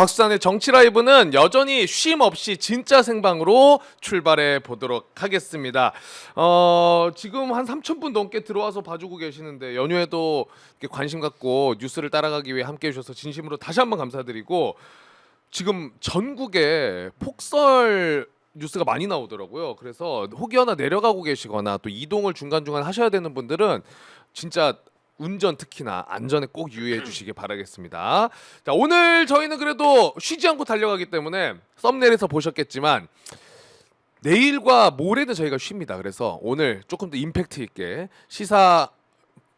박수산의 정치 라이브는 여전히 쉼 없이 진짜 생방으로 출발해 보도록 하겠습니다. 지금 한 3,000분 넘게 들어와서 봐주고 계시는데 연휴에도 이렇게 관심 갖고 뉴스를 따라가기 위해 함께해 주셔서 진심으로 다시 한번 감사드리고, 지금 전국에 폭설 뉴스가 많이 나오더라고요. 그래서 혹여나 내려가고 계시거나 또 이동을 중간중간 하셔야 되는 분들은 진짜 운전 특히나 안전에 꼭 유의해 주시기 바라겠습니다. 자, 오늘 저희는 그래도 쉬지 않고 달려가기 때문에 썸네일에서 보셨겠지만 내일과 모레는 저희가 쉽니다. 그래서 오늘 조금 더 임팩트 있게 시사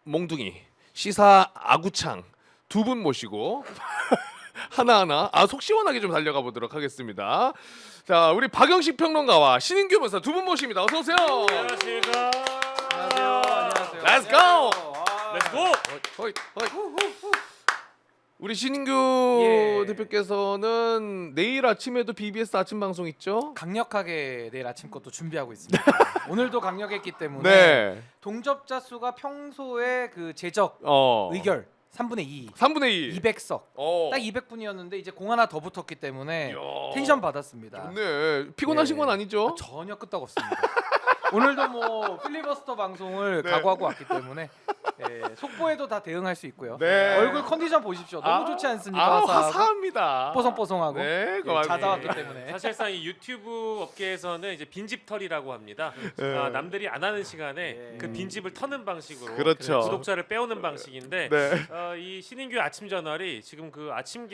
몽둥이, 시사 아구창 두 분 모시고 하나하나 속 시원하게 좀 달려가 보도록 하겠습니다. 자, 우리 박영식 평론가와 신인규 변호사 두 분 모십니다. 어서 오세요. 안녕하십니까. 안녕하세요. Let's go. 렛츠고. 허이. 우리 신인규 예. 대표께서는 내일 아침에도 BBS 아침 방송 있죠? 강력하게 내일 아침 것도 준비하고 있습니다. 오늘도 강력했기 때문에 네. 동접자 수가 평소에 그 제적 의결 3분의 2, 3분의 2. 200석 어. 딱 200분이었는데 이제 공 하나 더 붙었기 때문에 이야. 텐션 받았습니다. 좋네. 피곤하신 네. 건 아니죠? 전혀 끄떡없습니다. 오늘도 뭐 필리버스터 방송을 네. 각오하고 왔기 때문에 속보에도 다 대응할 수 있고요. 네. 얼굴 컨디션 보십시오. 너무 좋지 않습니까? 화사합니다. 뽀송뽀송하고 네, 고맙습니다. 찾아왔기 때문에. 사실상 이 유튜브 업계에서는 이제 빈집털이라고 합니다. 남들이 안 하는 시간에 네. 그 빈집을 터는 방식으로 그렇죠. 구독자를 빼오는 방식인데 네. 이 신인규 아침 저널이 지금 그 아침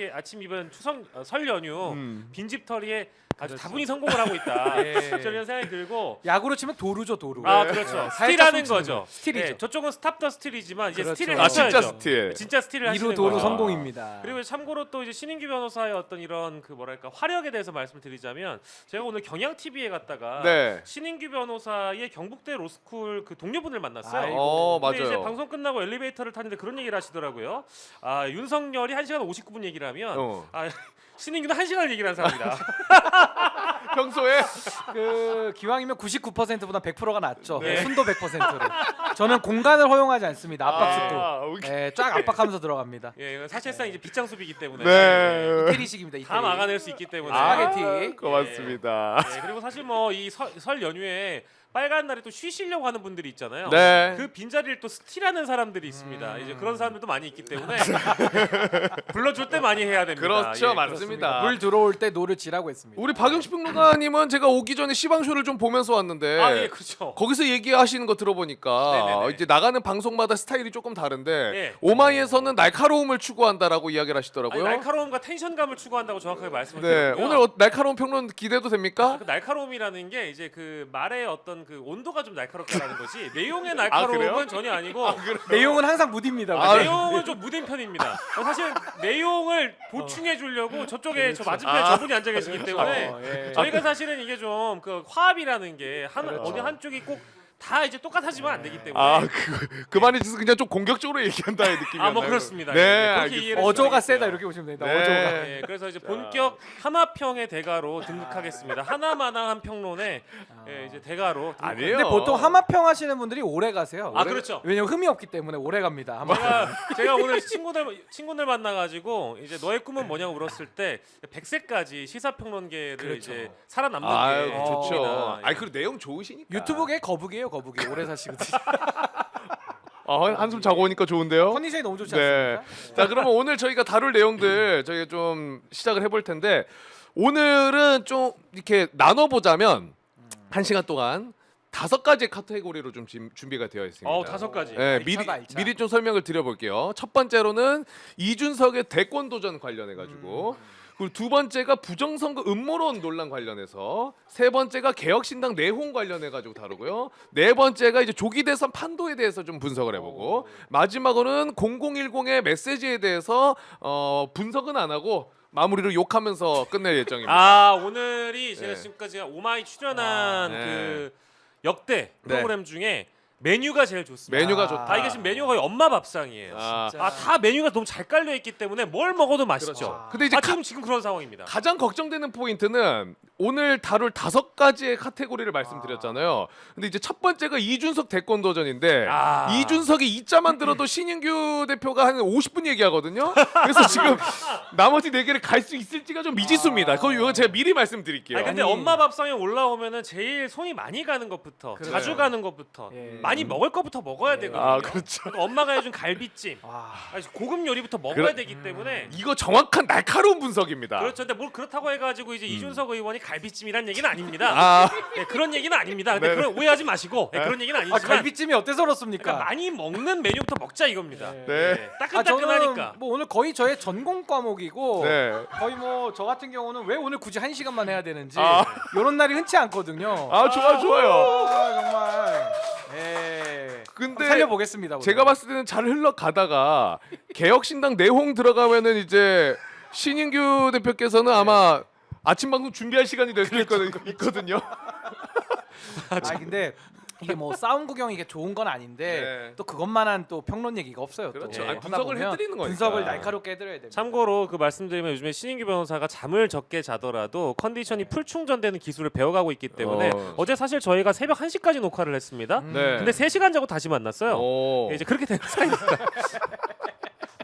이번 설 연휴 빈집털이에 아주 그렇죠. 다분히 성공을 하고 있다. 예. 저는 생각이 들고. 야구로 치면 도루죠, 도루. 아 그렇죠. 네. 스틸하는 살짝 거죠. 스틸이죠. 네, 저쪽은 스탑 더 스틸이지만 이제 그렇죠. 스틸을 아, 하셔야죠. 진짜 스틸. 진짜 스틸을 하시는 이루 도루 거죠. 성공입니다. 그리고 참고로 또 이제 신인규 변호사의 어떤 이런 그 뭐랄까 화력에 대해서 말씀을 드리자면, 제가 오늘 경향 TV에 갔다가 네. 신인규 변호사의 경북대 로스쿨 그 동료분을 만났어요. 아이고. 근데 이제 맞아요. 방송 끝나고 엘리베이터를 타는데 그런 얘기를 하시더라고요. 윤석열이 1시간 59분 얘기를 하면 신인규는 1시간 얘기를 한 사람이다. 평소에 그 기왕이면 99%보다 100%가 낫죠. 네. 순도 100%를. 저는 공간을 허용하지 않습니다. 압박축구. 오케이. 쫙 압박하면서 들어갑니다. 예, 이건 사실상 이제 빗장수비이기 때문에 네. 이태리식입니다. 이태리. 다 막아낼 수 있기 때문에. 스파게티. 고맙습니다. 네, 그리고 사실 뭐 이 설 연휴에 빨간 날에 또 쉬시려고 하는 분들이 있잖아요. 네. 그 빈자리를 또 스틸하는 사람들이 있습니다. 이제 그런 사람들도 많이 있기 때문에 불러줄 때 많이 해야 됩니다. 그렇죠, 예, 맞습니다. 물 들어올 때 노를 지라고 했습니다. 우리 박영식 평론가님은 제가 오기 전에 시방쇼를 좀 보면서 왔는데 예, 그렇죠. 거기서 얘기하시는 거 들어보니까 네네네. 이제 나가는 방송마다 스타일이 조금 다른데 네. 오마이에서는 날카로움을 추구한다라고 이야기를 하시더라고요. 날카로움과 텐션감을 추구한다고 정확하게 말씀을 네, 드렸고요. 오늘 날카로운 평론 기대도 됩니까? 그 날카로움이라는 게 이제 그 말의 어떤 그 온도가 좀 날카롭다라는 거지 내용의 그래요? 날카로움은 전혀 아니고 내용은 항상 무딥니다. 내용은 좀 무딘 편입니다. 사실 내용을 보충해 주려고 저쪽에 저 맞은편에 저분이 앉아 계시기 때문에 예. 저희가 사실은 이게 좀 그 화합이라는 게 그렇죠. 어디 한쪽이 꼭 다 이제 똑같아지면 안 되기 때문에 그만해 주세요. 그냥 좀 공격적으로 얘기한다의 느낌이 뭐 그렇습니다. 네, 예, 그렇게 알겠습니다. 이해를 어조가 해주셔야겠고요. 세다 이렇게 보시면 됩니다. 네. 어조가. 예, 그래서 이제 본격 하마평의 대가로 등극하겠습니다. 하나마나한 평론의 이제 대가로 등극- 아니에요. 근데 보통 하마평 하시는 분들이 오래 가세요. 그렇죠. 왜냐면 흠이 없기 때문에 오래 갑니다. 제가 오늘 친구들 만나가지고 이제 너의 꿈은 뭐냐고 물었을 때 100세까지 시사평론계를 그렇죠. 이제 살아남는 아유, 게 좋죠. 꿈이다. 아니 그리고 내용 좋으시니까. 유튜브계 거북이에요, 거북이. 오래 사시거든요. 한숨 자고 오니까 좋은데요. 컨디션이 너무 좋지 네. 않습니까? 자, 그러면 오늘 저희가 다룰 내용들 저희가 좀 시작을 해볼 텐데, 오늘은 좀 이렇게 나눠보자면 1시간 동안 5가지 카테고리로 좀 준비가 되어 있습니다. 5가지. 네, 알차다, 알차. 미리 좀 설명을 드려볼게요. 첫 번째로는 이준석의 대권 도전 관련해가지고, 그리고 두 번째가 부정선거 음모론 논란 관련해서, 세 번째가 개혁신당 내홍 관련해가지고 다루고요. 네 번째가 이제 조기 대선 판도에 대해서 좀 분석을 해보고, 마지막으로는 0010의 메시지에 대해서 분석은 안 하고 마무리로 욕하면서 끝낼 예정입니다. 오늘이 제가 네. 지금까지 오마이 출연한 네. 그 역대 네. 프로그램 중에 메뉴가 제일 좋습니다. 메뉴가 좋다. 이게 지금 메뉴가 거의 엄마 밥상이에요. 진짜. 다 메뉴가 너무 잘 깔려 있기 때문에 뭘 먹어도 맛있죠. 그렇죠. 근데 이제 지금 그런 상황입니다. 가장 걱정되는 포인트는 오늘 다룰 5가지의 카테고리를 말씀드렸잖아요. 근데 이제 첫 번째가 이준석 대권 도전인데 이준석이 2자만 들어도 신인규 대표가 한 50분 얘기하거든요. 그래서 지금 나머지 4개를 갈 수 있을지가 좀 미지수입니다. 그거 이거 제가 미리 말씀드릴게요. 근데 엄마 밥상에 올라오면은 제일 손이 많이 가는 것부터 그래요. 자주 가는 것부터 많이 먹을 것부터 먹어야 되거든요. 그렇죠. 그러니까 엄마가 해준 갈비찜, 고급 요리부터 먹어야 되기 때문에 이거 정확한 날카로운 분석입니다. 그렇죠. 근데 뭘 그렇다고 해가지고 이제 이준석 의원이 갈비찜이란 얘기는 아닙니다. 네, 그런 얘기는 아닙니다. 근데 그런 오해하지 마시고 그런 얘기는 아니지만 갈비찜이 어때서 그렇습니까? 그러니까 많이 먹는 메뉴부터 먹자 이겁니다. 네. 따끈따끈하니까. 저는 뭐 오늘 거의 저의 전공 과목이고 네. 거의 뭐 저 같은 경우는 왜 오늘 굳이 1시간만 해야 되는지 이런 날이 흔치 않거든요. 좋아요. 정말. 예. 근데 살려보겠습니다. 오늘. 제가 봤을 때는 잘 흘러가다가 개혁신당 내홍 들어가면은 이제 신인규 대표께서는 아마 아침 방송 준비할 시간이 될 수 있거든요. 근데 이게 뭐 싸움 구경이 이게 좋은 건 아닌데 또 그것만한 또 평론 얘기가 없어요. 그렇죠. 또. 아니, 분석을 하다 보면 해드리는 거니까. 분석을 날카롭게 해드려야 됩니다. 참고로 그 말씀드리면 요즘에 신인규 변호사가 잠을 적게 자더라도 컨디션이 풀 충전되는 기술을 배워가고 있기 때문에 어제 사실 저희가 새벽 1시까지 녹화를 했습니다. 네. 근데 3시간 자고 다시 만났어요. 이제 그렇게 되는 사이니까.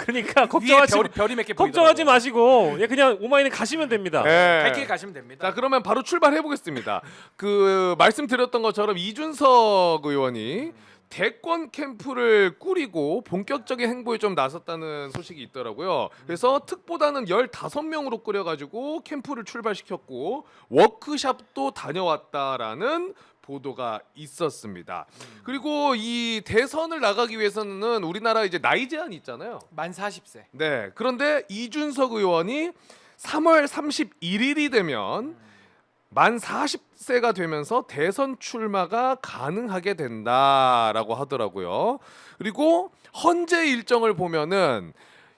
그러니까 별이 몇 개 걱정하지 마시고 그냥 오마이는 가시면 됩니다. 갈 길 가시면 됩니다. 자, 그러면 바로 출발해 보겠습니다. 그 말씀드렸던 것처럼 이준석 의원이 대권 캠프를 꾸리고 본격적인 행보에 좀 나섰다는 소식이 있더라고요. 그래서 특보다는 15명으로 꾸려가지고 캠프를 출발시켰고 워크숍도 다녀왔다라는 보도가 있었습니다. 그리고 이 대선을 나가기 위해서는 우리나라 이제 나이 제한이 있잖아요. 만 40세. 네. 그런데 이준석 의원이 3월 31일이 되면 만 40세가 되면서 대선 출마가 가능하게 된다라고 하더라고요. 그리고 헌재 일정을 보면은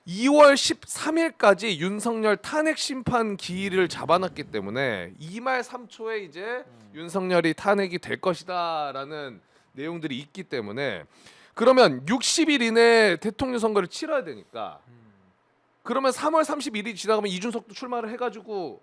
2월 13일까지 윤석열 탄핵 심판 기일을 잡아놨기 때문에 2말 3초에 이제 윤석열이 탄핵이 될 것이다라는 내용들이 있기 때문에 그러면 60일 이내에 대통령 선거를 치러야 되니까 그러면 3월 31일이 지나가면 이준석도 출마를 해가지고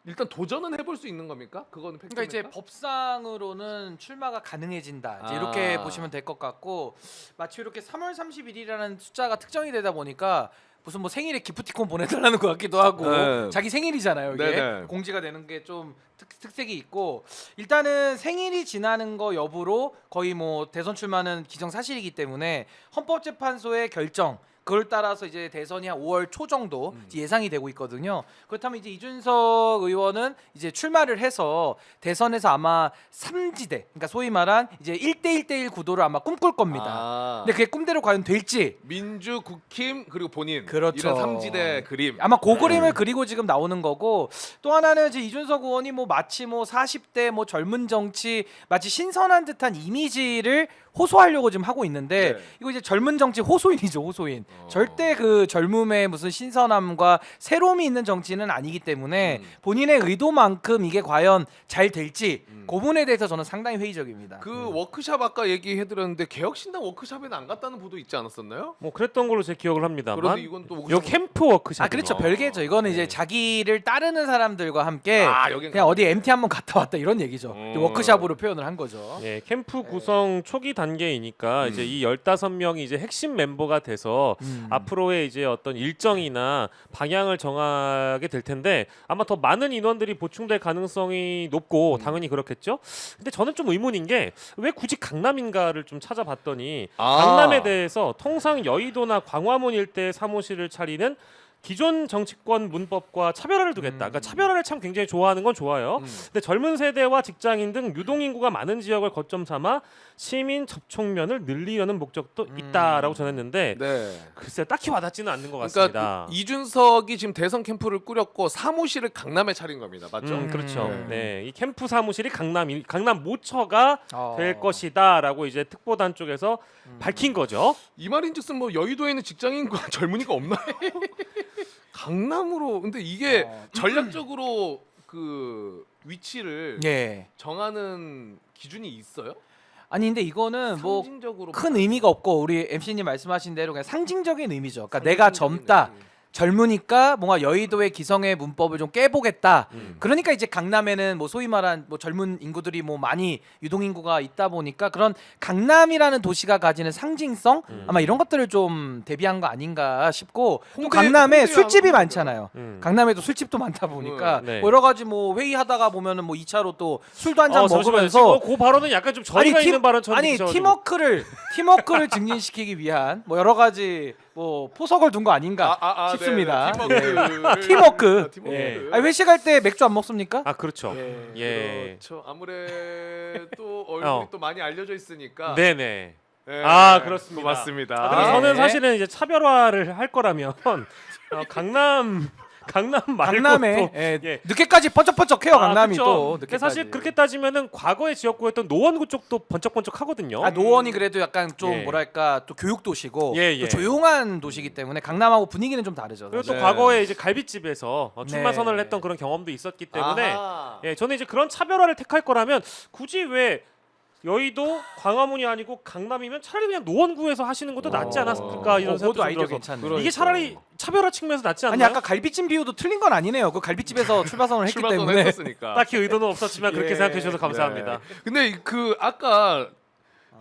일단 도전은 해볼 수 있는 겁니까? 그거는 팩트입니까? 그러니까 이제 법상으로는 출마가 가능해진다. 이제 이렇게 보시면 될 것 같고 마치 이렇게 3월 31일이라는 숫자가 특정이 되다 보니까 무슨 뭐 생일에 기프티콘 보내달라는 것 같기도 하고 자기 생일이잖아요. 이게 공지가 되는 게 좀 특색이 있고 일단은 생일이 지나는 거 여부로 거의 뭐 대선 출마는 기정사실이기 때문에 헌법재판소의 결정 그걸 따라서 이제 대선이 한 5월 초 정도 예상이 되고 있거든요. 그렇다면 이제 이준석 의원은 이제 출마를 해서 대선에서 아마 3지대, 그러니까 소위 말한 이제 1대1대1 구도를 아마 꿈꿀 겁니다. 근데 그게 꿈대로 과연 될지 민주, 국힘 그리고 본인 그렇죠. 이런 3지대 그림 아마 그 그림을 그리고 지금 나오는 거고 또 하나는 이제 이준석 의원이 뭐 마치 뭐 40대 뭐 젊은 정치 마치 신선한 듯한 이미지를 호소하려고 지금 하고 있는데 이거 이제 젊은 정치 호소인이죠. 호소인. 절대 그 젊음의 무슨 신선함과 새로움이 있는 정치는 아니기 때문에 본인의 의도만큼 이게 과연 잘 될지 그 부분에 대해서 저는 상당히 회의적입니다. 그 워크숍 아까 얘기해드렸는데 개혁신당 워크숍에는 안 갔다는 보도 있지 않았었나요? 뭐 그랬던 걸로 제 기억을 합니다만. 그런데 이건 또 요 캠프 워크숍. 그렇죠. 별개죠. 이거는 이제 자기를 따르는 사람들과 함께 여긴 그냥 어디 MT 한번 갔다 왔다 이런 얘기죠. 워크숍으로 표현을 한 거죠. 캠프 구성 초기 단계이니까 이제 이 15명이 이제 핵심 멤버가 돼서 앞으로의 이제 어떤 일정이나 방향을 정하게 될 텐데 아마 더 많은 인원들이 보충될 가능성이 높고 당연히 그렇겠죠. 근데 저는 좀 의문인 게 왜 굳이 강남인가를 좀 찾아봤더니 강남에 대해서 통상 여의도나 광화문 일대에 사무실을 차리는 기존 정치권 문법과 차별화를 두겠다. 그러니까 차별화를 참 굉장히 좋아하는 건 좋아요. 근데 젊은 세대와 직장인 등 유동 인구가 많은 지역을 거점 삼아 시민 접촉면을 늘리려는 목적도 있다라고 전했는데 글쎄 딱히 와닿지는 않는 것 같습니다. 그러니까 이준석이 지금 대선 캠프를 꾸렸고 사무실을 강남에 차린 겁니다. 맞죠? 그렇죠. 이 캠프 사무실이 강남 모처가 될 것이다라고 이제 특보단 쪽에서 밝힌 거죠. 이 말인즉슨 뭐 여의도에는 직장인과 젊은이가 없나요? 강남으로 근데 이게 전략적으로 그 위치를 정하는 기준이 있어요? 아니 근데 이거는 뭐 상징적으로 큰 의미가 없고 우리 MC님 말씀하신 대로 그냥 상징적인 의미죠. 그러니까 내가 젊다. 젊으니까 뭔가 여의도의 기성의 문법을 좀 깨보겠다. 그러니까 이제 강남에는 뭐 소위 말한 뭐 젊은 인구들이 뭐 많이 유동 인구가 있다 보니까 그런 강남이라는 도시가 가지는 상징성 아마 이런 것들을 좀 대비한 거 아닌가 싶고 또 강남에 술집이 많잖아요. 강남에도 술집도 많다 보니까 네. 뭐 여러 가지 뭐 회의하다가 보면은 뭐 2차로 또 술도 한 잔 잠시만요. 먹으면서 지금 그 발언은 약간 좀 저리가 있는 발언처럼 아니 느껴가지고. 팀워크를 증진시키기 위한 뭐 여러 가지 뭐 포석을 둔 거 아닌가 싶습니다. 네. 팀워크. 예. 아니, 회식할 때 맥주 안 먹습니까? 아 그렇죠. 예. 예. 그렇죠. 아무래도 얼굴이 또 많이 알려져 있으니까. 네네. 네. 아, 그렇습니다. 고맙습니다. 아, 근데 저는 네. 사실은 이제 차별화를 할 거라면 강남 말고 강남에 또 예, 늦게까지 번쩍번쩍해요. 강남이 그쵸. 또 근데 늦게까지. 사실 그렇게 따지면은 과거에 지역구였던 노원구 쪽도 번쩍번쩍하거든요. 노원이 그래도 약간 좀 예. 뭐랄까 또 교육 도시고 예, 예. 또 조용한 도시이기 때문에 강남하고 분위기는 좀 다르죠. 그리고 사실. 또 네. 과거에 이제 갈비집에서 출마 네. 선언을 했던 그런 경험도 있었기 때문에 아하. 예, 저는 이제 그런 차별화를 택할 거라면 굳이 왜 여의도 광화문이 아니고 강남이면 차라리 그냥 노원구에서 하시는 것도 낫지 않았을까 이런 그것도 생각도 아이디어 들어서 괜찮네. 그러니까. 이게 차라리 차별화 측면에서 낫지 않나요? 아니 아까 갈비찜 비유도 틀린 건 아니네요. 그 갈비집에서 출발선을 했기 출마 때문에 했었으니까. 딱히 의도는 없었지만 그렇게 예. 생각해 주셔서 감사합니다. 근데 그 아까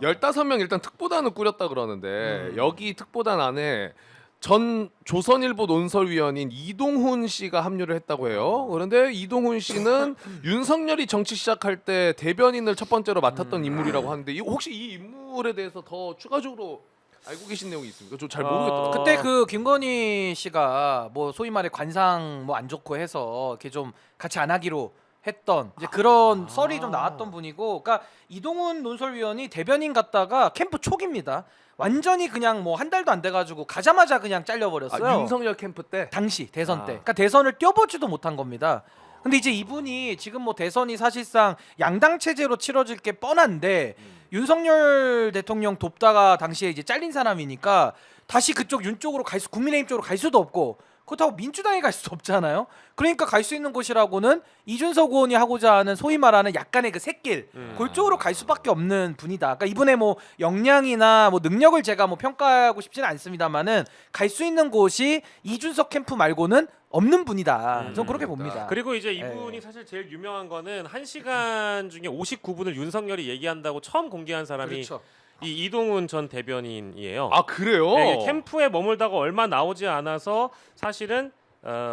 15명 일단 특보단을 꾸렸다 그러는데 여기 특보단 안에 전 조선일보 논설위원인 이동훈 씨가 합류를 했다고 해요. 그런데 이동훈 씨는 윤석열이 정치 시작할 때 대변인을 첫 번째로 맡았던 인물이라고 하는데 혹시 이 인물에 대해서 더 추가적으로 알고 계신 내용이 있습니까? 저 잘 모르겠더라고요. 그때 그 김건희 씨가 뭐 소위 말해 관상 뭐 안 좋고 해서 이렇게 좀 같이 안 하기로 했던 이제 그런 썰이 좀 나왔던 분이고, 그러니까 이동훈 논설위원이 대변인 갔다가 캠프 초기입니다. 완전히 그냥 뭐 한 달도 안 돼가지고 가자마자 그냥 잘려버렸어요. 윤석열 캠프 때 당시 대선 때, 그러니까 대선을 뛰어보지도 못한 겁니다. 근데 이제 이분이 지금 뭐 대선이 사실상 양당 체제로 치러질 게 뻔한데 윤석열 대통령 돕다가 당시에 이제 잘린 사람이니까 다시 그쪽 윤 쪽으로 국민의힘 쪽으로 갈 수도 없고 그렇다고 민주당에 갈 수도 없잖아요. 그러니까 갈 수 있는 곳이라고는 이준석 의원이 하고자 하는 소위 말하는 약간의 그 샛길 그쪽으로 갈 수밖에 없는 분이다. 그러니까 이분의 뭐 역량이나 뭐 능력을 제가 뭐 평가하고 싶지는 않습니다만은 갈 수 있는 곳이 이준석 캠프 말고는 없는 분이다. 저는 그렇게 봅니다. 그리고 이제 이분이 사실 제일 유명한 거는 1시간 중에 59분을 윤석열이 얘기한다고 처음 공개한 사람이 그렇죠. 이 이동훈 전 대변인이에요. 아 그래요? 네, 캠프에 머물다가 얼마 나오지 않아서 사실은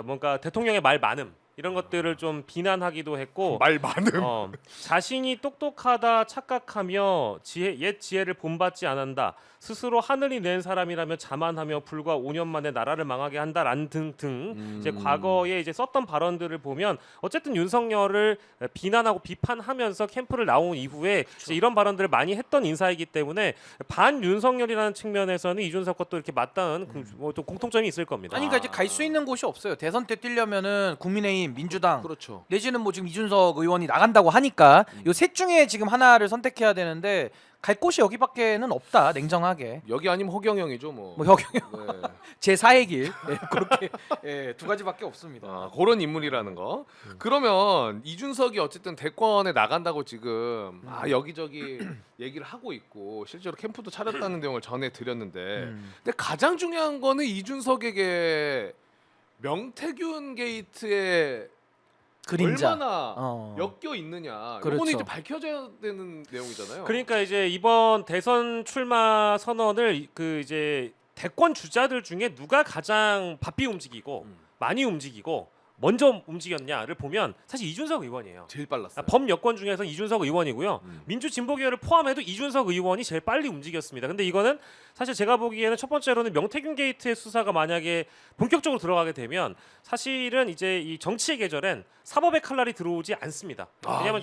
뭔가 대통령의 말 많음 이런 것들을 좀 비난하기도 했고 말 많음. 자신이 똑똑하다 착각하며 옛 지혜를 본받지 않는다. 스스로 하늘이 낸 사람이라며 자만하며 불과 5년 만에 나라를 망하게 한다라는 등등 이제 과거에 이제 썼던 발언들을 보면 어쨌든 윤석열을 비난하고 비판하면서 캠프를 나온 이후에 이제 이런 발언들을 많이 했던 인사이기 때문에 반 윤석열이라는 측면에서는 이준석과 또 이렇게 맞닿은 뭐 또 공통점이 있을 겁니다. 아니 그러니까 이제 갈 수 있는 곳이 없어요. 대선 때 뛰려면은 국민의힘, 민주당 그렇죠. 내지는 뭐 지금 이준석 의원이 나간다고 하니까 요 셋 중에 지금 하나를 선택해야 되는데 갈 곳이 여기밖에는 없다. 냉정하게. 여기 아니면 허경영이죠 뭐. 뭐 허경영 네. 제 4의 길 그렇게 두 가지밖에 없습니다. 아, 그런 인물이라는 거. 그러면 이준석이 어쨌든 대권에 나간다고 지금 여기저기 얘기를 하고 있고 실제로 캠프도 차렸다는 내용을 전해 드렸는데, 근데 가장 중요한 거는 이준석에게 명태균 게이트에 그림자. 얼마나 어. 엮여 있느냐. 그렇죠. 이거는 이제 밝혀져야 되는 내용이잖아요. 그러니까 이제 이번 대선 출마 선언을 그 이제 대권 주자들 중에 누가 가장 바삐 움직이고 많이 움직이고 먼저 움직였냐를 보면 사실 이준석 의원이에요. 제일 빨랐어요. 범여권 중에서 이준석 의원이고요. 민주진보계열을 포함해도 이준석 의원이 제일 빨리 움직였습니다. 근데 이거는 사실 제가 보기에는 첫 번째로는 명태균 게이트의 수사가 만약에 본격적으로 들어가게 되면 사실은 이제 이 정치의 계절엔 사법의 칼날이 들어오지 않습니다. 왜냐하면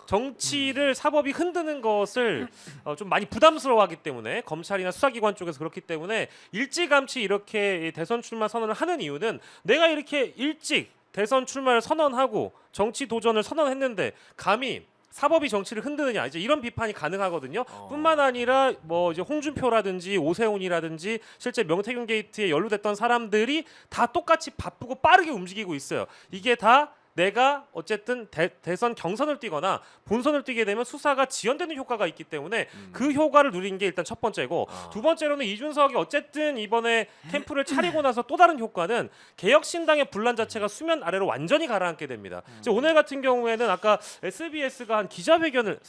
정치를 사법이 흔드는 것을 좀 많이 부담스러워하기 때문에 검찰이나 수사기관 쪽에서 그렇기 때문에 일찌감치 이렇게 대선 출마 선언을 하는 이유는 내가 이렇게 일찍 대선 출마를 선언하고 정치 도전을 선언했는데 감히 사법이 정치를 흔드느냐 이제 이런 비판이 가능하거든요. 뿐만 아니라 뭐 이제 홍준표라든지 오세훈이라든지 실제 명태균 게이트에 연루됐던 사람들이 다 똑같이 바쁘고 빠르게 움직이고 있어요. 이게 다 내가 어쨌든 대선 경선을 뛰거나 본선을 뛰게 되면 수사가 지연되는 효과가 있기 때문에 그 효과를 누린 게 일단 첫 번째고 두 번째로는 이준석이 어쨌든 이번에 캠프를 차리고 나서 또 다른 효과는 개혁신당의 분란 자체가 수면 아래로 완전히 가라앉게 됩니다. 이제 오늘 같은 경우에는 아까 SBS가 한 기자회견을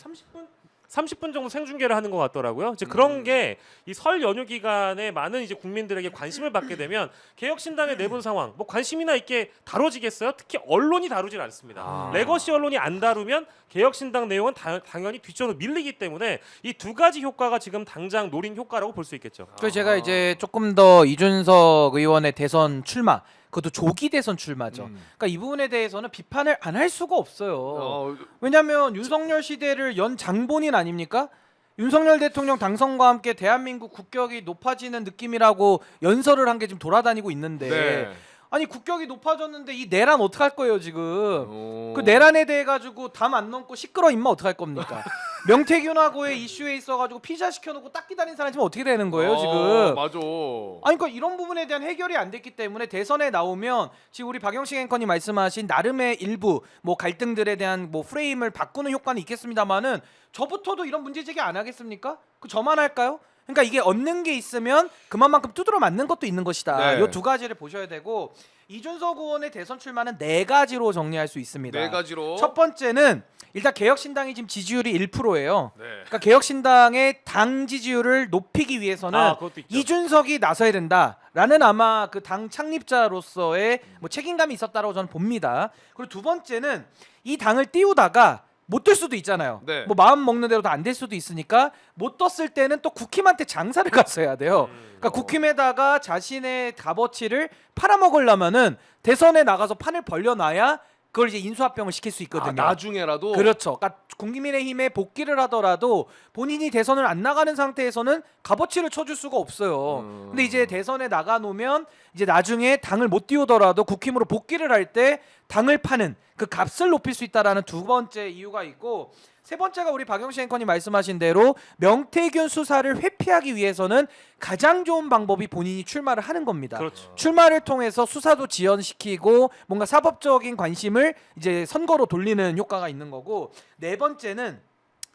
30분 정도 생중계를 하는 것 같더라고요. 이제 그런 게 이 설 연휴 기간에 많은 이제 국민들에게 관심을 받게 되면 개혁신당의 내분 상황 뭐 관심이나 있게 다뤄지겠어요? 특히 언론이 다루질 않습니다. 레거시 언론이 안 다루면 개혁신당 내용은 당연히 뒷전으로 밀리기 때문에 이 두 가지 효과가 지금 당장 노린 효과라고 볼 수 있겠죠. 그래서 제가 이제 조금 더 이준석 의원의 대선 출마, 그것도 조기 대선 출마죠. 그러니까 이 부분에 대해서는 비판을 안 할 수가 없어요. 왜냐하면 윤석열 시대를 연 장본인 아닙니까? 윤석열 대통령 당선과 함께 대한민국 국격이 높아지는 느낌이라고 연설을 한 게 지금 돌아다니고 있는데 네. 아니 국격이 높아졌는데 이 내란 어떡할 거예요 지금? 그 내란에 대해 가지고 담 안 넘고 시끄러 임마 어떡할 겁니까? 명태균하고의 이슈에 있어가지고 피자 시켜놓고 딱 기다린 사람 지금 어떻게 되는 거예요 지금? 맞아. 아니 그러니까 이런 부분에 대한 해결이 안 됐기 때문에 대선에 나오면 지금 우리 박영식 앵커님 말씀하신 나름의 일부 뭐 갈등들에 대한 뭐 프레임을 바꾸는 효과는 있겠습니다만은 저부터도 이런 문제 제기 안 하겠습니까? 그 저만 할까요? 그러니까 이게 얻는 게 있으면 그만큼 두드러 맞는 것도 있는 것이다. 네. 이 두 가지를 보셔야 되고 이준석 의원의 대선 출마는 네 가지로 정리할 수 있습니다. 네 가지로. 첫 번째는 일단 개혁신당이 지금 지지율이 1%예요. 네. 그러니까 개혁신당의 당 지지율을 높이기 위해서는 그것도 있죠. 이준석이 나서야 된다라는 아마 그 당 창립자로서의 뭐 책임감이 있었다라고 저는 봅니다. 그리고 두 번째는 이 당을 띄우다가 못 될 수도 있잖아요. 네. 뭐 마음 먹는 대로 다 안 될 수도 있으니까 못 떴을 때는 또 국힘한테 장사를 갔어야 돼요. 그러니까 국힘에다가 자신의 값어치를 팔아먹으려면은 대선에 나가서 판을 벌려놔야 그걸 이제 인수합병을 시킬 수 있거든요. 나중에라도. 그렇죠. 그러니까 국민의힘에 복귀를 하더라도 본인이 대선을 안 나가는 상태에서는 값어치를 쳐줄 수가 없어요. 근데 이제 대선에 나가 놓으면 이제 나중에 당을 못 띄우더라도 국힘으로 복귀를 할 때 당을 파는 그 값을 높일 수 있다라는 두 번째 이유가 있고 세 번째가 우리 박영식 앵커님 말씀하신 대로 명태균 수사를 회피하기 위해서는 가장 좋은 방법이 본인이 출마를 하는 겁니다. 그렇죠. 출마를 통해서 수사도 지연시키고 뭔가 사법적인 관심을 이제 선거로 돌리는 효과가 있는 거고 네 번째는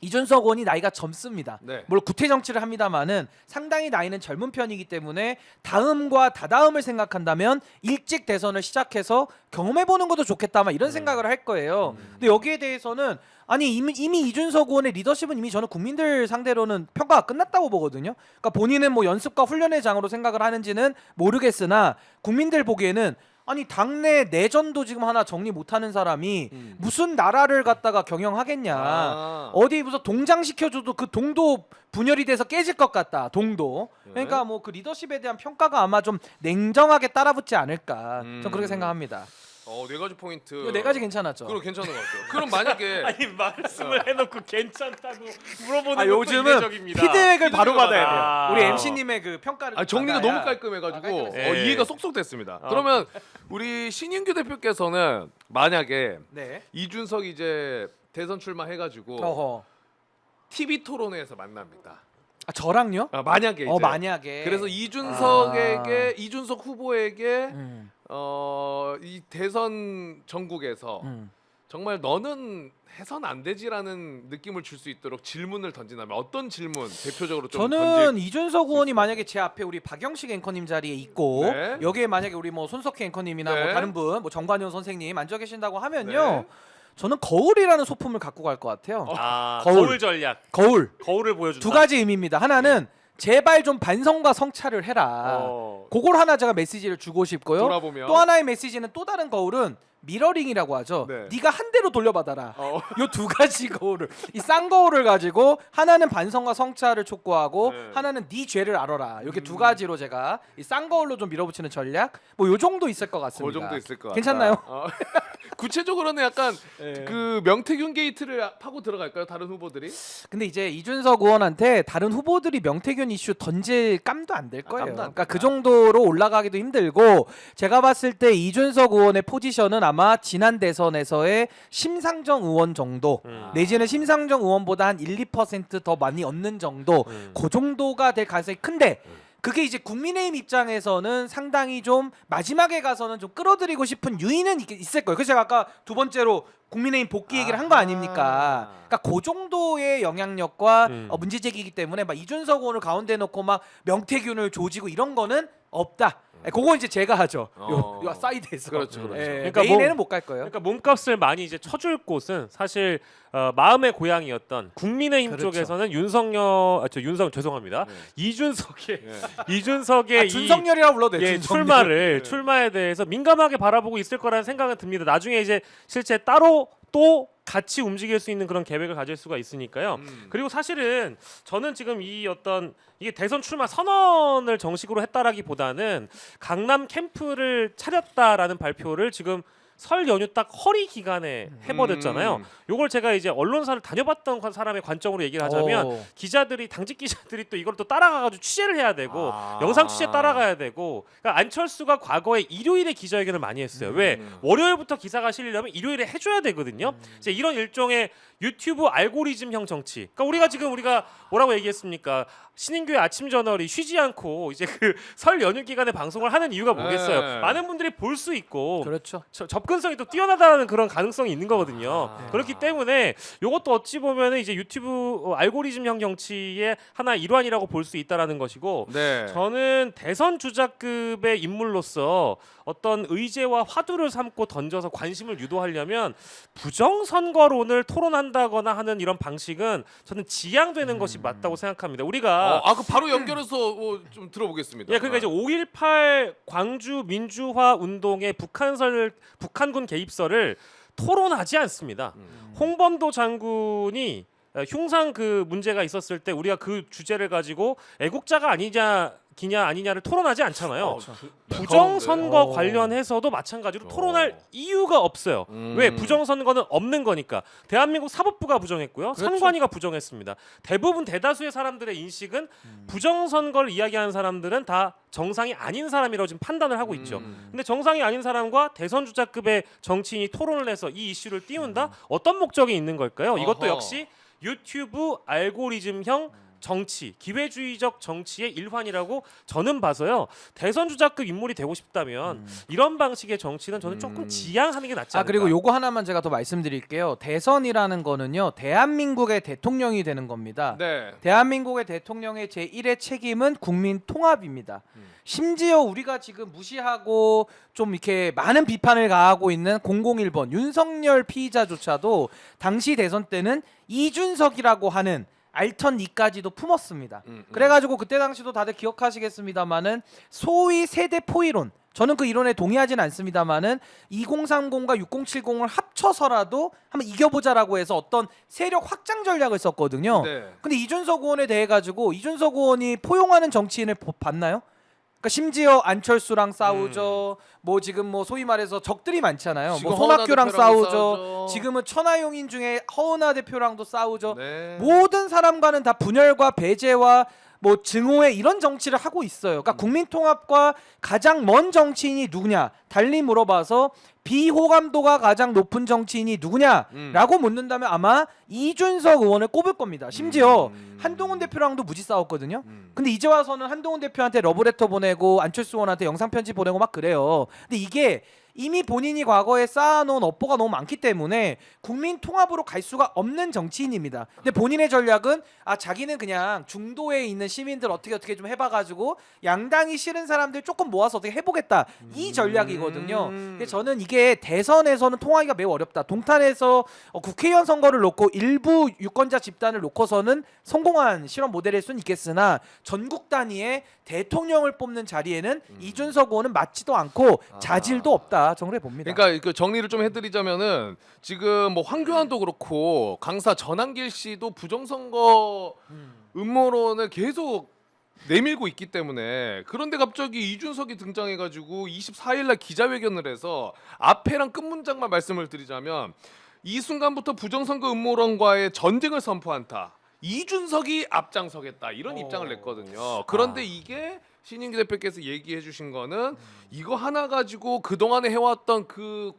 이준석 의원이 나이가 젊습니다. 네. 물론 구태 정치를 합니다만은 상당히 나이는 젊은 편이기 때문에 다음과 다다음을 생각한다면 일찍 대선을 시작해서 경험해보는 것도 좋겠다 막 이런 생각을 할 거예요. 근데 여기에 대해서는 아니 이미 이준석 의원의 리더십은 이미 저는 국민들 상대로는 평가가 끝났다고 보거든요. 그러니까 본인은 뭐 연습과 훈련의 장으로 생각을 하는지는 모르겠으나 국민들 보기에는 아니 당내 내전도 지금 하나 정리 못하는 사람이 무슨 나라를 갖다가 경영하겠냐. 어디 무슨 동장 시켜줘도 그 동도 분열이 돼서 깨질 것 같다. 동도. 그러니까 뭐 그 리더십에 대한 평가가 아마 좀 냉정하게 따라붙지 않을까. 전 그렇게 생각합니다. 네 가지 포인트. 이거 네 가지 괜찮았죠. 그럼 괜찮은 것 같아요. 그럼 만약에 아니 말씀을 해놓고 괜찮다고 물어보는 아, 것도 요즘은 이례적입니다. 피드백을 바로 피드백을 받아야 받아야 돼요. 우리 돼요. MC님의 그 평가를 정리가 받아야. 너무 깔끔해가지고 깔끔했어요. 이해가 쏙쏙 됐습니다. 그러면 우리 신인규 대표께서는 만약에 네. 이준석이 이제 대선 출마해가지고 어허. TV 토론회에서 만납니다. 아 저랑요? 만약에 이제. 만약에. 그래서 이준석에게 이준석 후보에게 음. 이 대선 전국에서 음. 정말 너는 해선 안 되지라는 느낌을 줄 수 있도록 질문을 던진다면 어떤 질문 대표적으로 좀 저는 이준석 의원이 만약에 제 앞에 우리 박영식 앵커님 자리에 있고 네. 여기에 만약에 우리 뭐 손석희 앵커님이나 네. 뭐 다른 분, 뭐 정관용 선생님 앉아 계신다고 하면요, 네. 저는 거울이라는 소품을 갖고 갈 것 같아요. 거울. 거울. 전략. 거울 거울을 보여준다. 두 가지 의미입니다. 하나는 제발 좀 반성과 성찰을 해라. 그걸 하나 제가 메시지를 주고 싶고요. 돌아보면 또 하나의 메시지는 또 다른 거울은 미러링이라고 하죠. 네. 네가 한 대로 돌려받아라. 어. 요 두 가지 거울을, 이 싼 거울을 가지고 하나는 반성과 성찰을 촉구하고 네. 하나는 네 죄를 알아라. 이렇게 두 가지로 제가 이 싼 거울로 좀 밀어붙이는 전략 뭐 요 정도 있을 것 그 같습니다. 정도 있을 것 같다. 괜찮나요? 구체적으로는 약간 네. 그 명태균 게이트를 파고 들어갈까요? 다른 후보들이? 근데 이제 이준석 의원한테 다른 후보들이 명태균 이슈 던질 깜도 안 될 거예요. 깜도 안 그러니까 된다. 그 정도로 올라가기도 힘들고 제가 봤을 때 이준석 의원의 포지션은 아마 지난 대선에서의 심상정 의원 정도 내지는 심상정 의원보다 한 1, 2%더 많이 얻는 정도 그 정도가 될 가능성이 큰데 그게 이제 국민의힘 입장에서는 상당히 좀 마지막에 가서는 좀 끌어들이고 싶은 유인은 있을 거예요. 그래서 제가 아까 두 번째로 국민의힘 복귀 얘기를 한 거 아닙니까? 그러니까 그 정도의 영향력과 문제 제기이기 때문에 막 이준석 의원을 가운데 놓고 막 명태균을 조지고 이런 거는 없다. 그거 이제 제가 하죠. 요 사이드에서. 그렇죠, 그렇죠. 그러니까 메인에는 못 갈 거예요. 그러니까 몸값을 많이 이제 쳐줄 곳은 사실 마음의 고향이었던 국민의힘 그렇죠. 쪽에서는 죄송합니다. 네. 이준석의 이 준석열이라고 불러도 돼요. 준석열. 출마에 대해서 민감하게 바라보고 있을 거라는 생각은 듭니다. 나중에 이제 실제 따로 또 같이 움직일 수 있는 그런 계획을 가질 수가 있으니까요. 그리고 사실은 저는 지금 이게 대선 출마 선언을 정식으로 했다라기보다는 강남 캠프를 차렸다라는 발표를 지금 설 연휴 딱 허리 기간에 해버렸잖아요. 요걸 제가 이제 언론사를 다녀봤던 사람의 관점으로 얘기를 하자면 당직 기자들이 또 이걸 또 따라가가지고 취재를 해야 되고 영상 취재 따라가야 되고 그러니까 안철수가 과거에 일요일에 기자회견을 많이 했어요. 왜? 월요일부터 기사가 실리려면 일요일에 해줘야 되거든요. 이제 이런 일종의 유튜브 알고리즘형 정치. 그러니까 우리가 뭐라고 얘기했습니까? 신인교의 아침 저널이 쉬지 않고 이제 그 설 연휴 기간에 방송을 하는 이유가 뭐겠어요? 네. 많은 분들이 볼 수 있고 그렇죠. 접근성이 또 뛰어나다는 그런 가능성이 있는 거거든요. 그렇기 때문에 이것도 어찌 보면은 이제 유튜브 알고리즘형 정치의 하나 일환이라고 볼 수 있다라는 것이고 네. 저는 대선 주자급의 인물로서 어떤 의제와 화두를 삼고 던져서 관심을 유도하려면 부정선거론을 토론한다거나 하는 이런 방식은 저는 지양되는 것이 맞다고 생각합니다. 우리가 그 바로 연결해서 좀 들어보겠습니다. 그러니까 이제 5.18 광주 민주화 운동의 북한군 개입설을 토론하지 않습니다. 홍범도 장군이 흉상 그 문제가 있었을 때 우리가 그 주제를 가지고 애국자가 아니냐를 토론하지 않잖아요. 부정선거 관련해서도 마찬가지로 토론할 이유가 없어요. 왜? 부정선거는 없는 거니까. 대한민국 사법부가 부정했고요. 그렇죠. 선관위가 부정했습니다. 대다수의 사람들의 인식은 부정선거를 이야기하는 사람들은 다 정상이 아닌 사람이라고 지금 판단을 하고 있죠. 근데 정상이 아닌 사람과 대선 주자급의 정치인이 토론을 해서 이 이슈를 띄운다? 어떤 목적이 있는 걸까요? 이것도 어허. 역시 유튜브 알고리즘형 정치, 기회주의적 정치의 일환이라고 저는 봐서요. 대선 주자급 인물이 되고 싶다면 이런 방식의 정치는 저는 조금 지양하는 게 낫지 않을까. 그리고 요거 하나만 제가 더 말씀드릴게요. 대선이라는 거는요. 대한민국의 대통령이 되는 겁니다. 네. 대한민국의 대통령의 제1의 책임은 국민 통합입니다. 심지어 우리가 지금 무시하고 좀 이렇게 많은 비판을 가하고 있는 001번 윤석열 피의자조차도 당시 대선 때는 이준석이라고 하는 알턴 이까지도 품었습니다. 그래가지고 그때 당시도 다들 기억하시겠습니다마는 소위 세대 포이론, 저는 그 이론에 동의하진 않습니다마는 2030과 6070을 합쳐서라도 한번 이겨보자라고 해서 어떤 세력 확장 전략을 썼거든요. 네. 근데 이준석 의원에 대해 가지고 이준석 의원이 포용하는 정치인을 봤나요? 그러니까 심지어 안철수랑 싸우죠. 뭐 지금 뭐 소위 말해서 적들이 많잖아요. 지금 뭐 손학규랑 허은하 대표랑도 싸우죠. 싸우죠. 지금은 천하용인 중에 허은하 대표랑도 싸우죠. 네. 모든 사람과는 다 분열과 배제와 뭐 증오의 이런 정치를 하고 있어요. 그러니까 국민 통합과 가장 먼 정치인이 누구냐? 달리 물어봐서 비호감도가 가장 높은 정치인이 누구냐라고 묻는다면 아마 이준석 의원을 꼽을 겁니다. 심지어 한동훈 대표랑도 무지 싸웠거든요. 근데 이제 와서는 한동훈 대표한테 러브레터 보내고 안철수 의원한테 영상 편지 보내고 막 그래요. 근데 이게 이미 본인이 과거에 쌓아놓은 업보가 너무 많기 때문에 국민 통합으로 갈 수가 없는 정치인입니다. 근데 본인의 전략은 자기는 그냥 중도에 있는 시민들 어떻게 좀 해봐가지고 양당이 싫은 사람들 조금 모아서 어떻게 해보겠다 이 전략이거든요. 근데 저는 이게 대선에서는 통하기가 매우 어렵다. 동탄에서 국회의원 선거를 놓고 일부 유권자 집단을 놓고서는 성공한 실험 모델일 수는 있겠으나 전국 단위의 대통령을 뽑는 자리에는 이준석 의원은 맞지도 않고 자질도 없다. 정리해 봅니다. 그러니까 그 정리를 좀 해드리자면은 지금 뭐 황교안도 그렇고 강사 전한길 씨도 부정선거 음모론을 계속 내밀고 있기 때문에 그런데 갑자기 이준석이 등장해가지고 24일날 기자회견을 해서 앞에랑 끝 문장만 말씀을 드리자면 이 순간부터 부정선거 음모론과의 전쟁을 선포한다. 이준석이 앞장서겠다 이런 입장을 냈거든요. 그런데 이게 신인기 대표께서 얘기해 주신 거는 이거 하나 가지고 그동안에 해왔던 그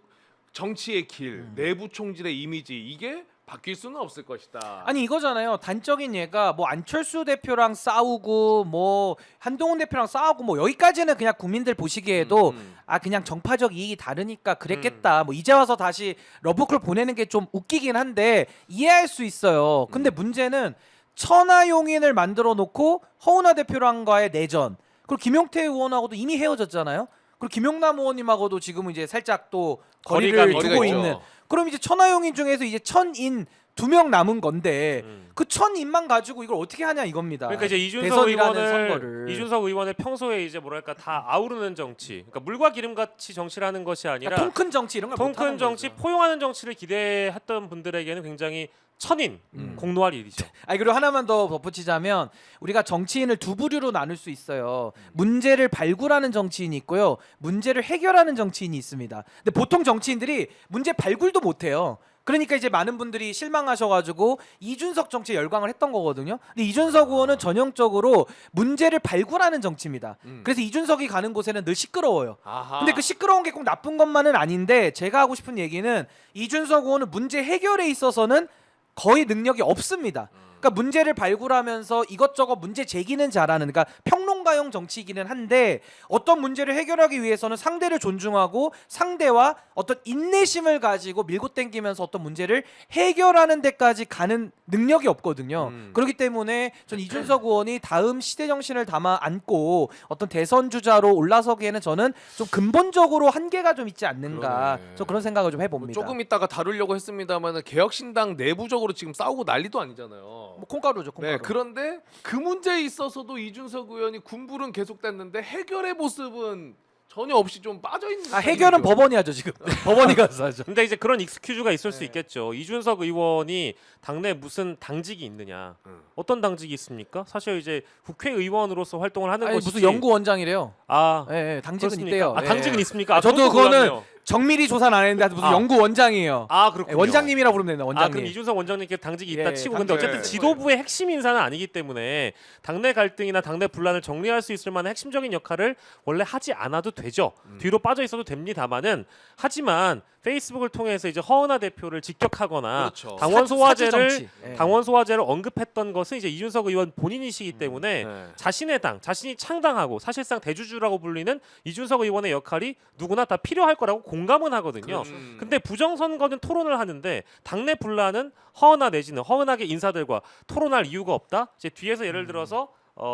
정치의 길, 내부 총질의 이미지 이게 바뀔 수는 없을 것이다. 아니 이거잖아요. 단적인 예가 뭐 안철수 대표랑 싸우고 뭐 한동훈 대표랑 싸우고 뭐 여기까지는 그냥 국민들 보시기에도 아 그냥 정파적 이익이 다르니까 그랬겠다. 뭐 이제 와서 다시 러브콜 보내는 게 좀 웃기긴 한데 이해할 수 있어요. 근데 문제는 천하용인을 만들어 놓고 허은하 대표랑과의 내전 그리고 김용태 의원하고도 이미 헤어졌잖아요. 그리고 김용남 의원님하고도 지금은 이제 살짝 또 거리를 거리가 두고 있죠. 있는. 그럼 이제 천하용인 중에서 이제 천인 2명 남은 건데 그 천인만 가지고 이걸 어떻게 하냐 이겁니다. 그러니까 이제 이준석 대선이라는 선거를. 이준석 의원의 평소에 이제 뭐랄까 다 아우르는 정치, 그러니까 물과 기름같이 정치라는 것이 아니라 그러니까 통큰 정치 이런 걸 통 못하는 큰 정치, 거죠. 포용하는 정치를 기대했던 분들에게는 굉장히 천인 공노할 일이죠. 아니 그리고 하나만 더 덧붙이자면 우리가 정치인을 두 부류로 나눌 수 있어요. 문제를 발굴하는 정치인이 있고요. 문제를 해결하는 정치인이 있습니다. 근데 보통 정치인들이 문제 발굴도 못해요. 그러니까 이제 많은 분들이 실망하셔가지고 이준석 정치에 열광을 했던 거거든요. 근데 이준석 의원은 전형적으로 문제를 발굴하는 정치입니다. 그래서 이준석이 가는 곳에는 늘 시끄러워요. 아하. 근데 그 시끄러운 게 꼭 나쁜 것만은 아닌데 제가 하고 싶은 얘기는 이준석 의원은 문제 해결에 있어서는 거의 능력이 없습니다. 그러니까 문제를 발굴하면서 이것저것 문제 제기는 잘하는 그러니까 평론가형 정치이기는 한데 어떤 문제를 해결하기 위해서는 상대를 존중하고 상대와 어떤 인내심을 가지고 밀고 당기면서 어떤 문제를 해결하는 데까지 가는 능력이 없거든요. 그렇기 때문에 전 이준석 의원이 다음 시대 정신을 담아 안고 어떤 대선 주자로 올라서기에는 저는 좀 근본적으로 한계가 좀 있지 않는가. 그러네. 저 그런 생각을 좀 뭐 해봅니다. 조금 이따가 다루려고 했습니다만은 개혁신당 내부적으로 지금 싸우고 난리도 아니잖아요. 뭐 콩가루죠, 콩가루. 네, 그런데 그 문제에 있어서도 이준석 의원이 군불은 계속됐는데 해결의 모습은 전혀 없이 좀 빠져 있는. 아 해결은 법원이 하죠 지금. 법원이 가서 하죠. 근데 이제 그런 익스큐즈가 있을 수 네. 있겠죠. 이준석 의원이 당내 무슨 당직이 있느냐? 어떤 당직이 있습니까? 사실 이제 국회의원으로서 활동을 하는 아니 것이지. 무슨 연구원장이래요. 아, 예, 예, 당직은 그렇습니까? 있대요. 아, 예. 당직은 있습니까? 아, 저도 그것도 그거는 몰랐네요. 정밀히 조사는 안 했는데 무슨 아. 연구원장이에요. 아, 예, 그렇군요. 원장님이라 부르면 된다. 아, 원장님. 그럼 이준석 원장님께 당직이 있다 예, 치고 근데 당직. 어쨌든 지도부의 핵심 인사는 아니기 때문에 당내 갈등이나 당내 분란을 정리할 수 있을 만한 핵심적인 역할을 원래 하지 않아도 되죠. 뒤로 빠져 있어도 됩니다만은 하지만 페이스북을 통해서 이제 허은하 대표를 직격하거나 그렇죠. 당원 사주 소화제를 정치. 예. 당원 소화제를 언급했던 것은 이제 이준석 의원 본인이시기 때문에 네. 자신의 당, 자신이 창당하고 사실상 대주주라고 불리는 이준석 의원의 역할이 누구나 다 필요할 거라고 공감은 하거든요. 그렇죠. 근데 부정선거는 토론을 하는데 당내 분란은 허은하 내지는 허은하계 인사들과 토론할 이유가 없다. 이제 뒤에서 예를 들어서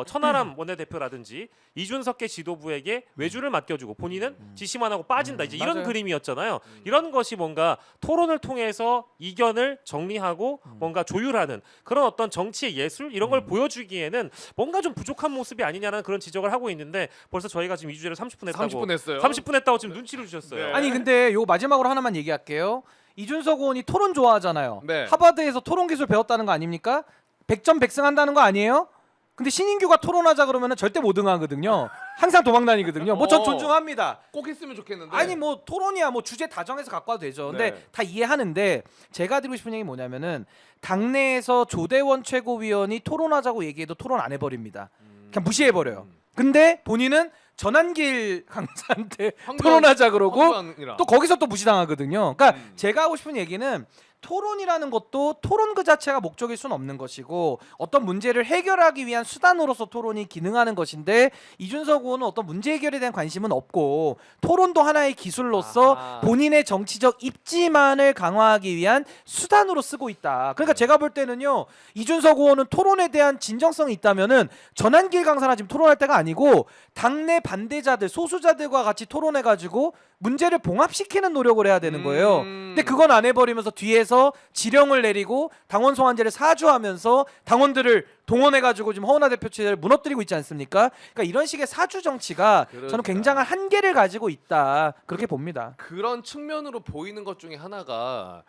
천하람 원내대표라든지 이준석계 지도부에게 외주를 맡겨주고 본인은 지시만 하고 빠진다. 이제 이런 맞아요. 그림이었잖아요. 이런 것이 뭔가 토론을 통해서 이견을 정리하고 뭔가 조율하는 그런 어떤 정치의 예술 이런 걸 보여주기에는 뭔가 좀 부족한 모습이 아니냐는 그런 지적을 하고 있는데 벌써 저희가 지금 이 주제를 30분 했다고 30분 했어요. 30분 했다고 지금 눈치를 주셨어요. 네. 아니 근데 요 마지막으로 하나만 얘기할게요. 이준석 의원이 토론 좋아하잖아요. 네. 하버드에서 토론 기술 배웠다는 거 아닙니까? 100점 100승 한다는 거 아니에요? 근데 신인규가 토론하자 그러면은 절대 못 응하거든요. 항상 도망다니거든요. 뭐 전 존중합니다. 꼭 했으면 좋겠는데. 아니 뭐 토론이야 뭐 주제 다정해서 갖고 와도 되죠. 근데 네. 다 이해하는데 제가 드리고 싶은 얘기 뭐냐면은 당내에서 조대원 최고위원이 토론하자고 얘기해도 토론 안 해버립니다. 그냥 무시해버려요. 근데 본인은 전한길 강사한테 토론하자 그러고 황교안이랑. 또 거기서 또 무시당하거든요. 그러니까 제가 하고 싶은 얘기는 토론이라는 것도 토론 그 자체가 목적일 수는 없는 것이고 어떤 문제를 해결하기 위한 수단으로서 토론이 기능하는 것인데 이준석 의원은 어떤 문제 해결에 대한 관심은 없고 토론도 하나의 기술로서 아하. 본인의 정치적 입지만을 강화하기 위한 수단으로 쓰고 있다. 그러니까 제가 볼 때는요. 이준석 의원은 토론에 대한 진정성이 있다면은 전한길 강사나 지금 토론할 때가 아니고 당내 반대자들 소수자들과 같이 토론해 가지고 문제를 봉합시키는 노력을 해야 되는 거예요. 근데 그건 안 해버리면서 뒤에서 지령을 내리고 당원 소환제를 사주하면서 당원들을 동원해가지고 지금 허은하 대표 체제를 무너뜨리고 있지 않습니까? 그러니까 이런 식의 사주 정치가 그렇다. 저는 굉장한 한계를 가지고 있다 그렇게 봅니다. 그런 측면으로 보이는 것 중에 하나가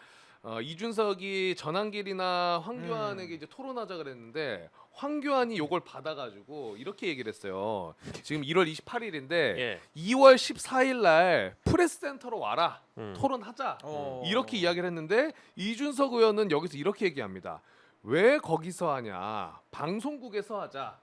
이준석이 전한길이나 황교안에게 이제 토론하자 그랬는데 황교안이 요걸 받아가지고 이렇게 얘기를 했어요. 지금 1월 28일인데 예. 2월 14일 날 프레스센터로 와라 음. 토론하자 이렇게 이야기를 했는데 이준석 의원은 여기서 이렇게 얘기합니다. 왜 거기서 하냐? 방송국에서 하자.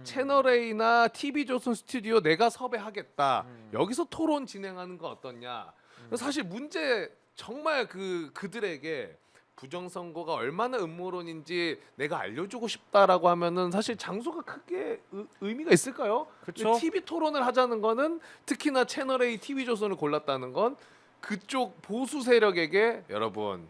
채널 A나 TV조선 스튜디오 내가 섭외하겠다. 여기서 토론 진행하는 거 어떻냐? 사실 문제 정말 그들에게 부정선거가 얼마나 음모론인지 내가 알려주고 싶다라고 하면은 사실 장소가 크게 의미가 있을까요? 그쵸. TV 토론을 하자는 거는 특히나 채널A TV조선을 골랐다는 건 그쪽 보수 세력에게 여러분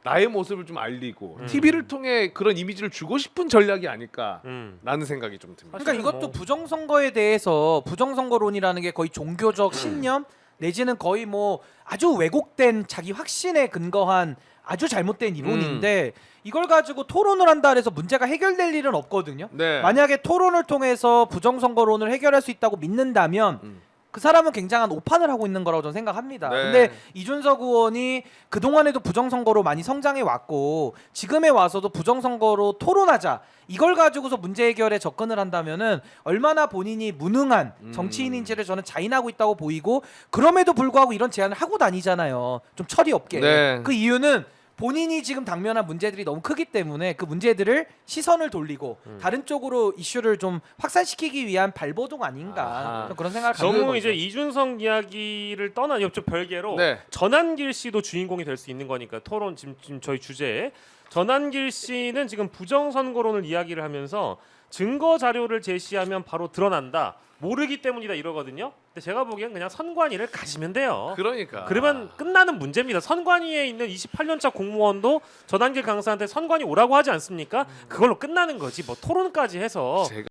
나의 모습을 좀 알리고 TV를 통해 그런 이미지를 주고 싶은 전략이 아닐까라는 생각이 좀 듭니다. 그러니까 이것도 부정선거에 대해서 부정선거론이라는 게 거의 종교적 신념 내지는 거의 뭐 아주 왜곡된 자기 확신에 근거한 아주 잘못된 이론인데 이걸 가지고 토론을 한다 해서 문제가 해결될 일은 없거든요. 네. 만약에 토론을 통해서 부정선거론을 해결할 수 있다고 믿는다면 그 사람은 굉장한 오판을 하고 있는 거라고 저는 생각합니다. 네. 근데 이준석 의원이 그동안에도 부정선거로 많이 성장해 왔고 지금에 와서도 부정선거로 토론하자 이걸 가지고서 문제 해결에 접근을 한다면은 얼마나 본인이 무능한 정치인인지를 저는 자인하고 있다고 보이고 그럼에도 불구하고 이런 제안을 하고 다니잖아요. 좀 철이 없게. 네. 그 이유는 본인이 지금 당면한 문제들이 너무 크기 때문에 그 문제들을 시선을 돌리고 다른 쪽으로 이슈를 좀 확산시키기 위한 발버둥 아닌가 아하. 그런 생각을 갖는 거죠. 너무 이제 이준석 이야기를 떠난 옆쪽 별개로 네. 전한길 씨도 주인공이 될 수 있는 거니까 토론 지금 저희 주제에 전한길 씨는 지금 부정선거론을 이야기를 하면서 증거 자료를 제시하면 바로 드러난다. 모르기 때문이다 이러거든요. 근데 제가 보기엔 그냥 선관위를 가시면 돼요. 그러니까. 그러면 끝나는 문제입니다. 선관위에 있는 28년차 공무원도 전한길 강사한테 선관위 오라고 하지 않습니까? 그걸로 끝나는 거지. 뭐 토론까지 해서 제가